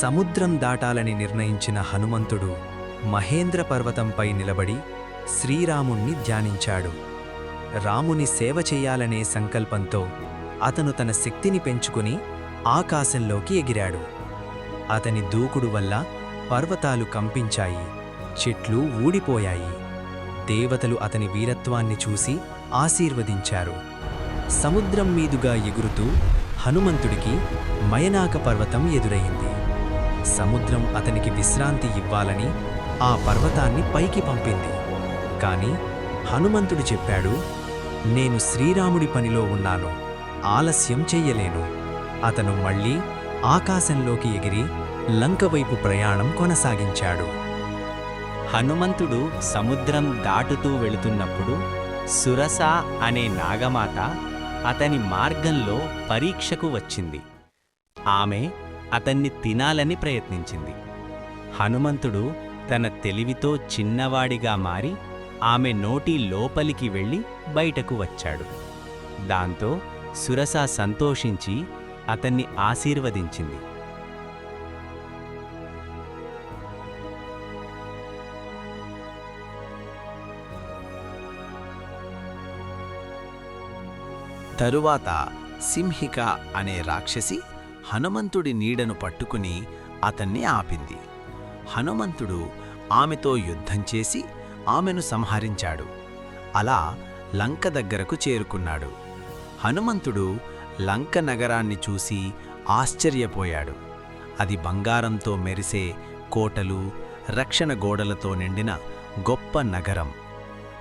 సముద్రం దాటాలని నిర్ణయించిన హనుమంతుడు మహేంద్ర పర్వతంపై నిలబడి శ్రీరాముణ్ణి ధ్యానించాడు. రాముని సేవ చెయ్యాలనే సంకల్పంతో అతను తన శక్తిని పెంచుకుని ఆకాశంలోకి ఎగిరాడు. అతని దూకుడు వల్ల పర్వతాలు కంపించాయి, చెట్లు ఊడిపోయాయి. దేవతలు అతని వీరత్వాన్ని చూసి ఆశీర్వదించారు. సముద్రం మీదుగా ఎగురుతూ హనుమంతుడికి మయనాక పర్వతం ఎదురయింది. సముద్రం అతనికి విశ్రాంతి ఇవ్వాలని ఆ పర్వతాన్ని పైకి పంపింది. కాని హనుమంతుడు చెప్పాడు, నేను శ్రీరాముడి పనిలో ఉన్నాను, ఆలస్యం చెయ్యలేను. అతను మళ్ళీ ఆకాశంలోకి ఎగిరి లంకవైపు ప్రయాణం కొనసాగించాడు. హనుమంతుడు సముద్రం దాటుతూ వెళుతున్నప్పుడు సురస అనే నాగమాత అతని మార్గంలో పరీక్షకు వచ్చింది. ఆమె అతన్ని తినాలని ప్రయత్నించింది. హనుమంతుడు తన తెలివితో చిన్నవాడిగా మారి ఆమె నోటి లోపలికి వెళ్ళి బయటకు వచ్చాడు. దాంతో సురస సంతోషించి అతన్ని ఆశీర్వదించింది. తరువాత సింహిక అనే రాక్షసి హనుమంతుడి నీడను పట్టుకుని అతన్ని ఆపింది. హనుమంతుడు ఆమెతో యుద్ధం చేసి ఆమెను సంహరించాడు. అలా లంక దగ్గరకు చేరుకున్నాడు. హనుమంతుడు లంక నగరాన్ని చూసి ఆశ్చర్యపోయాడు. అది బంగారంతో మెరిసే కోటలు, రక్షణ గోడలతో నిండిన గొప్ప నగరం.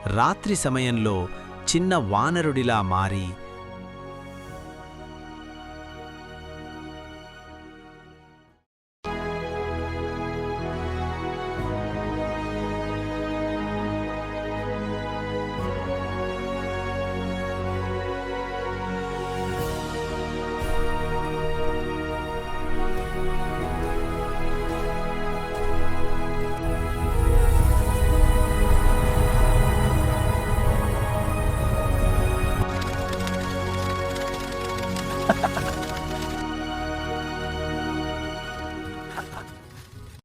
రాత్రి సమయంలో చిన్న వానరుడిలా మారి